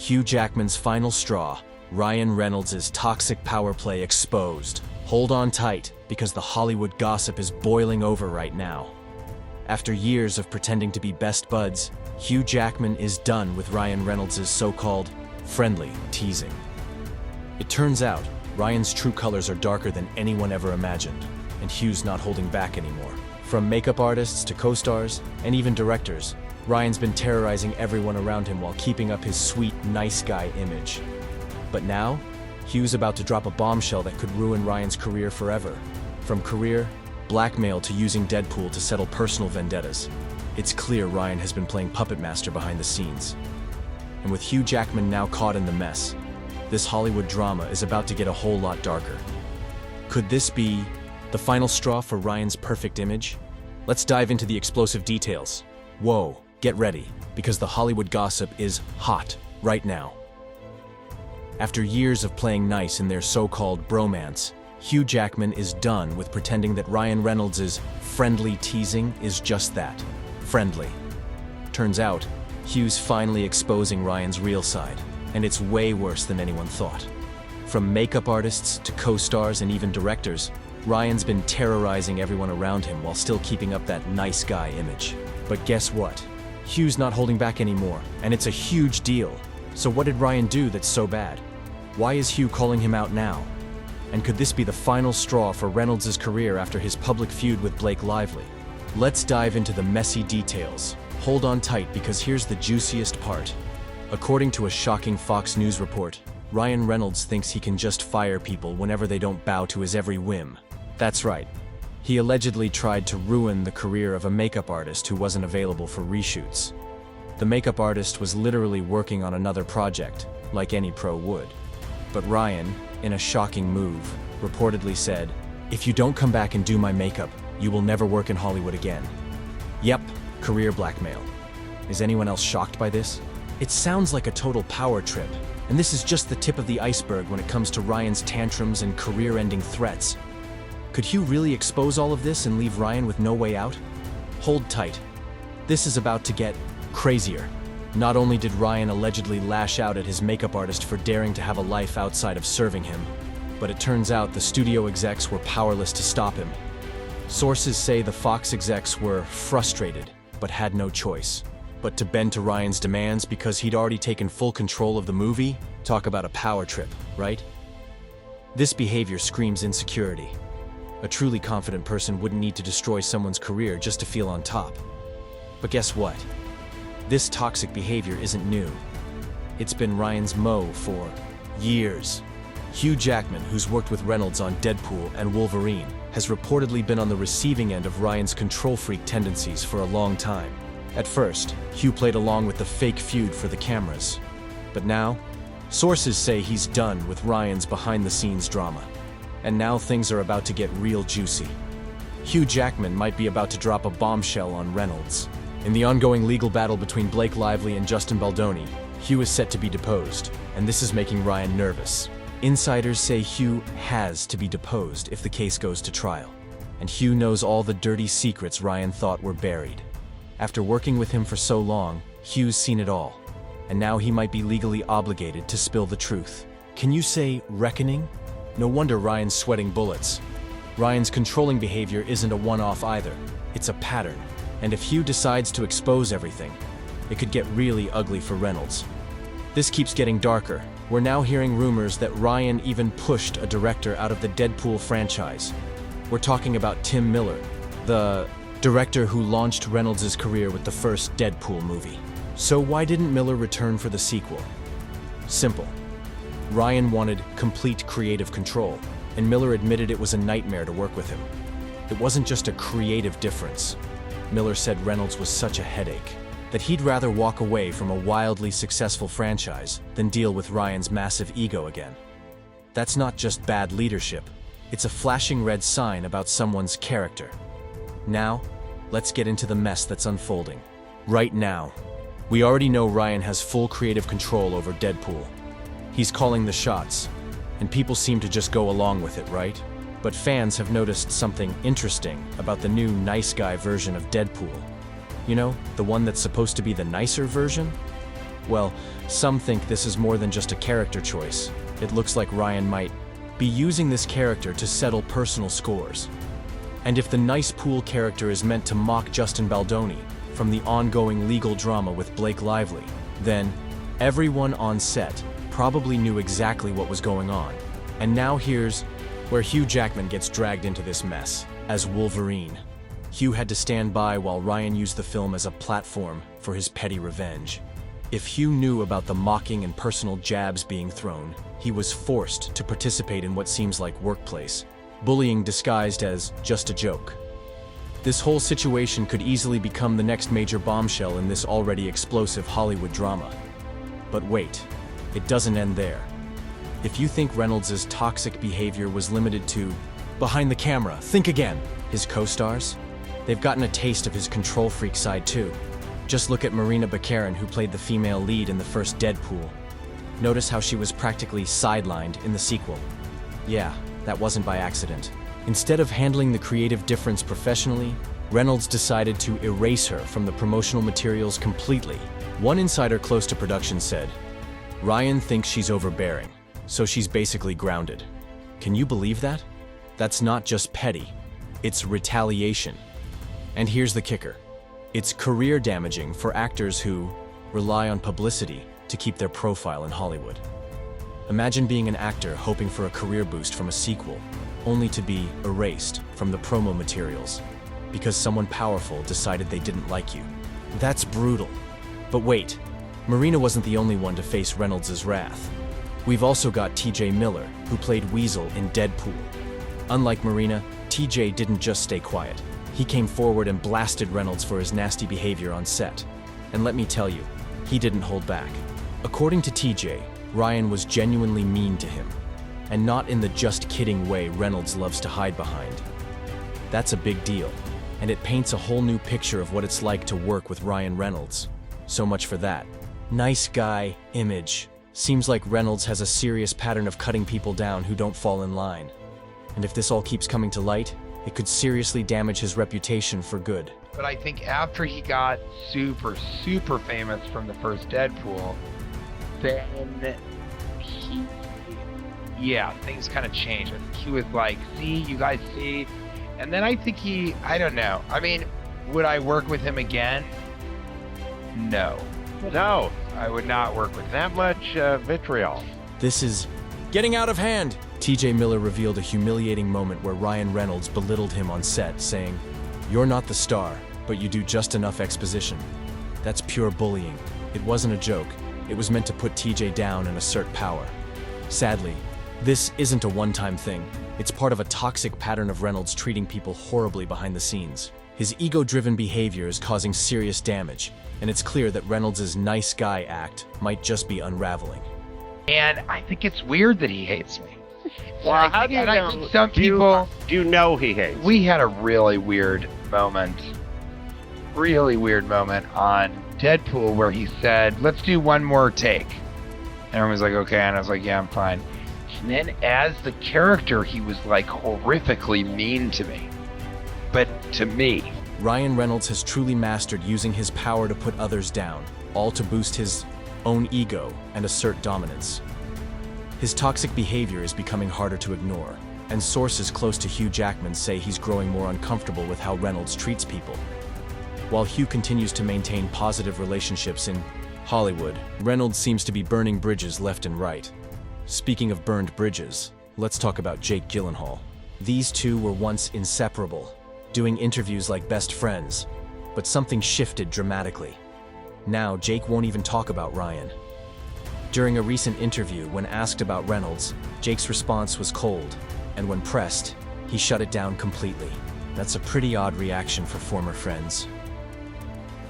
Hugh Jackman's final straw, Ryan Reynolds' toxic power play exposed. Hold on tight, because the Hollywood gossip is boiling over right now. After years of pretending to be best buds, Hugh Jackman is done with Ryan Reynolds' so-called friendly teasing. It turns out, Ryan's true colors are darker than anyone ever imagined, and Hugh's not holding back anymore. From makeup artists to co-stars, and even directors, Ryan's been terrorizing everyone around him while keeping up his sweet, nice guy image. But now, Hugh's about to drop a bombshell that could ruin Ryan's career forever. From career, blackmail to using Deadpool to settle personal vendettas, it's clear Ryan has been playing puppet master behind the scenes. And with Hugh Jackman now caught in the mess, this Hollywood drama is about to get a whole lot darker. Could this be the final straw for Ryan's perfect image? Let's dive into the explosive details. Whoa, get ready, because the Hollywood gossip is hot right now. After years of playing nice in their so-called bromance, Hugh Jackman is done with pretending that Ryan Reynolds' friendly teasing is just that, friendly. Turns out, Hugh's finally exposing Ryan's real side, and it's way worse than anyone thought. From makeup artists to co-stars and even directors, Ryan's been terrorizing everyone around him while still keeping up that nice guy image. But guess what? Hugh's not holding back anymore, and it's a huge deal. So what did Ryan do that's so bad? Why is Hugh calling him out now? And could this be the final straw for Reynolds' career after his public feud with Blake Lively? Let's dive into the messy details. Hold on tight, because here's the juiciest part. According to a shocking Fox News report, Ryan Reynolds thinks he can just fire people whenever they don't bow to his every whim. That's right. He allegedly tried to ruin the career of a makeup artist who wasn't available for reshoots. The makeup artist was literally working on another project, like any pro would. But Ryan, in a shocking move, reportedly said, "If you don't come back and do my makeup, you will never work in Hollywood again." Yep, career blackmail. Is anyone else shocked by this? It sounds like a total power trip, and this is just the tip of the iceberg when it comes to Ryan's tantrums and career-ending threats. Could Hugh really expose all of this and leave Ryan with no way out? Hold tight. This is about to get crazier. Not only did Ryan allegedly lash out at his makeup artist for daring to have a life outside of serving him, but it turns out the studio execs were powerless to stop him. Sources say the Fox execs were frustrated, but had no choice. But to bend to Ryan's demands because he'd already taken full control of the movie? Talk about a power trip, right? This behavior screams insecurity. A truly confident person wouldn't need to destroy someone's career just to feel on top. But guess what? This toxic behavior isn't new. It's been Ryan's MO for years. Hugh Jackman, who's worked with Reynolds on Deadpool and Wolverine, has reportedly been on the receiving end of Ryan's control freak tendencies for a long time. At first, Hugh played along with the fake feud for the cameras. But now, sources say he's done with Ryan's behind-the-scenes drama. And now things are about to get real juicy. Hugh Jackman might be about to drop a bombshell on Reynolds. In the ongoing legal battle between Blake Lively and Justin Baldoni, Hugh is set to be deposed, and this is making Ryan nervous. Insiders say Hugh has to be deposed if the case goes to trial. And Hugh knows all the dirty secrets Ryan thought were buried. After working with him for so long, Hugh's seen it all. And now he might be legally obligated to spill the truth. Can you say reckoning? No wonder Ryan's sweating bullets. Ryan's controlling behavior isn't a one-off either. It's a pattern. And if Hugh decides to expose everything, it could get really ugly for Reynolds. This keeps getting darker. We're now hearing rumors that Ryan even pushed a director out of the Deadpool franchise. We're talking about Tim Miller, the director who launched Reynolds' career with the first Deadpool movie. So why didn't Miller return for the sequel? Simple. Ryan wanted complete creative control, and Miller admitted it was a nightmare to work with him. It wasn't just a creative difference. Miller said Reynolds was such a headache that he'd rather walk away from a wildly successful franchise than deal with Ryan's massive ego again. That's not just bad leadership, it's a flashing red sign about someone's character. Now, let's get into the mess that's unfolding. Right now, we already know Ryan has full creative control over Deadpool. He's calling the shots, and people seem to just go along with it, right? But fans have noticed something interesting about the new nice guy version of Deadpool. You know, the one that's supposed to be the nicer version? Well, some think this is more than just a character choice. It looks like Ryan might be using this character to settle personal scores. And if the nice pool character is meant to mock Justin Baldoni from the ongoing legal drama with Blake Lively, then everyone on set probably knew exactly what was going on. And now here's where Hugh Jackman gets dragged into this mess as Wolverine. Hugh had to stand by while Ryan used the film as a platform for his petty revenge. If Hugh knew about the mocking and personal jabs being thrown, he was forced to participate in what seems like workplace bullying disguised as just a joke. This whole situation could easily become the next major bombshell in this already explosive Hollywood drama. But wait, it doesn't end there. If you think Reynolds' toxic behavior was limited to behind the camera, think again. His co-stars? They've gotten a taste of his control freak side too. Just look at Marina Bacharan, who played the female lead in the first Deadpool. Notice how she was practically sidelined in the sequel. Yeah, that wasn't by accident. Instead of handling the creative difference professionally, Reynolds decided to erase her from the promotional materials completely. One insider close to production said, "Ryan thinks she's overbearing, so she's basically grounded." Can you believe that? That's not just petty, it's retaliation. And here's the kicker. It's career damaging for actors who rely on publicity to keep their profile in Hollywood. Imagine being an actor hoping for a career boost from a sequel, only to be erased from the promo materials because someone powerful decided they didn't like you. That's brutal. But wait, Marina wasn't the only one to face Reynolds' wrath. We've also got TJ Miller, who played Weasel in Deadpool. Unlike Marina, TJ didn't just stay quiet. He came forward and blasted Reynolds for his nasty behavior on set. And let me tell you, he didn't hold back. According to TJ, Ryan was genuinely mean to him, and not in the just kidding way Reynolds loves to hide behind. That's a big deal, and it paints a whole new picture of what it's like to work with Ryan Reynolds. So much for that nice guy image. Seems like Reynolds has a serious pattern of cutting people down who don't fall in line. And if this all keeps coming to light, it could seriously damage his reputation for good. But I think after he got super famous from the first Deadpool, then things kind of changed. I think he was like, see, you guys see? And then I think I don't know. I mean, would I work with him again? No. No, I would not work with him. that much vitriol. This is getting out of hand. TJ Miller revealed a humiliating moment where Ryan Reynolds belittled him on set, saying, "You're not the star, but you do just enough exposition." That's pure bullying. It wasn't a joke. It was meant to put TJ down and assert power. Sadly, this isn't a one-time thing. It's part of a toxic pattern of Reynolds treating people horribly behind the scenes. His ego-driven behavior is causing serious damage, and it's clear that Reynolds' nice guy act might just be unraveling. And I think it's weird that he hates me. Well, how do you and I know? think some people... Do you know he hates? We had a really weird moment on Deadpool where he said, "Let's do one more take." And everyone was like, okay. And I was like, yeah, I'm fine. And then as the character, he was like horrifically mean to me. But to me. Ryan Reynolds has truly mastered using his power to put others down, all to boost his own ego and assert dominance. His toxic behavior is becoming harder to ignore, and sources close to Hugh Jackman say he's growing more uncomfortable with how Reynolds treats people. While Hugh continues to maintain positive relationships in Hollywood, Reynolds seems to be burning bridges left and right. Speaking of burned bridges, let's talk about Jake Gyllenhaal. These two were once inseparable, doing interviews like best friends, but something shifted dramatically. Now Jake won't even talk about Ryan. During a recent interview, when asked about Reynolds, Jake's response was cold, and when pressed, he shut it down completely. That's a pretty odd reaction for former friends.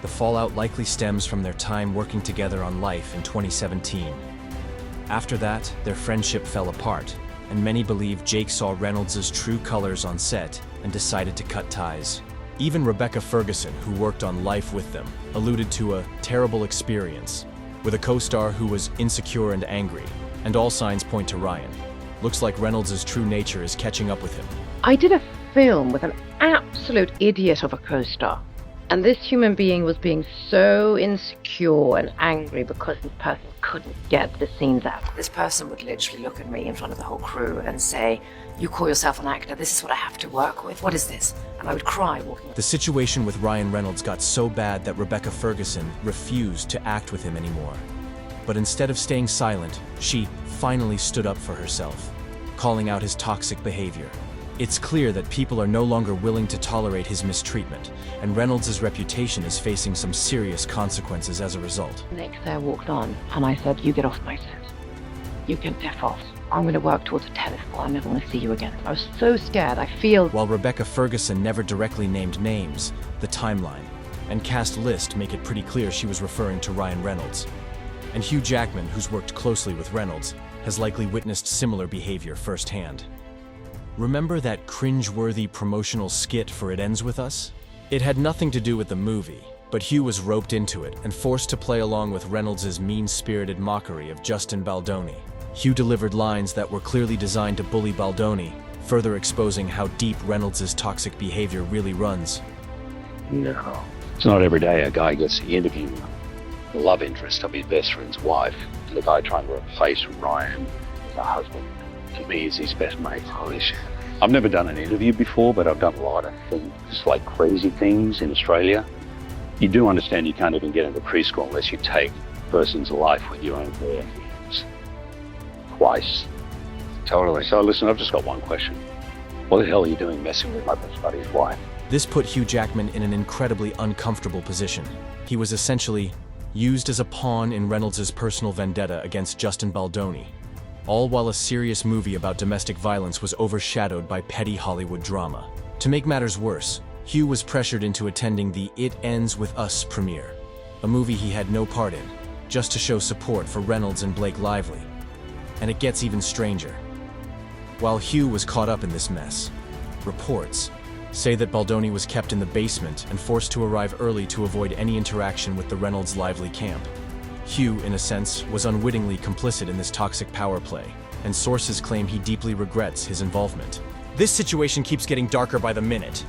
The fallout likely stems from their time working together on Life in 2017. After that, their friendship fell apart, and many believe Jake saw Reynolds' true colors on set and decided to cut ties. Even Rebecca Ferguson, who worked on Life with them, alluded to a terrible experience with a co-star who was insecure and angry, and all signs point to Ryan. Looks like Reynolds' true nature is catching up with him. I did a film with an absolute idiot of a co-star. And this human being was being so insecure and angry because this person couldn't get the scenes out. This person would literally look at me in front of the whole crew and say, "You call yourself an actor, this is what I have to work with. What is this?" And I would cry walking. The situation with Ryan Reynolds got so bad that Rebecca Ferguson refused to act with him anymore. But instead of staying silent, she finally stood up for herself, calling out his toxic behavior. It's clear that people are no longer willing to tolerate his mistreatment, and Reynolds' reputation is facing some serious consequences as a result. Next day I walked on and I said, "You get off my set. You can F off. I'm going to work towards a tennis ball. I never want to see you again." I was so scared. I feel... While Rebecca Ferguson never directly named names, the timeline and cast list make it pretty clear she was referring to Ryan Reynolds. And Hugh Jackman, who's worked closely with Reynolds, has likely witnessed similar behavior firsthand. Remember that cringe-worthy promotional skit for It Ends With Us? It had nothing to do with the movie, but Hugh was roped into it and forced to play along with Reynolds' mean-spirited mockery of Justin Baldoni. Hugh delivered lines that were clearly designed to bully Baldoni, further exposing how deep Reynolds' toxic behavior really runs. No. It's not every day a guy gets to interview the love interest of his best friend's wife, and the guy trying to replace Ryan as a husband. To me, is his best mate. Holy shit. I've never done an interview before, but I've done a lot of things, like crazy things in Australia. You do understand you can't even get into preschool unless you take a person's life with your own bare hands. Twice. Totally. So listen, I've just got one question. What the hell are you doing messing with my best buddy's wife? This put Hugh Jackman in an incredibly uncomfortable position. He was essentially used as a pawn in Reynolds' personal vendetta against Justin Baldoni, all while a serious movie about domestic violence was overshadowed by petty Hollywood drama. To make matters worse, Hugh was pressured into attending the It Ends With Us premiere, a movie he had no part in, just to show support for Reynolds and Blake Lively. And it gets even stranger. While Hugh was caught up in this mess, reports say that Baldoni was kept in the basement and forced to arrive early to avoid any interaction with the Reynolds Lively camp. Hugh, in a sense, was unwittingly complicit in this toxic power play, and sources claim he deeply regrets his involvement. This situation keeps getting darker by the minute.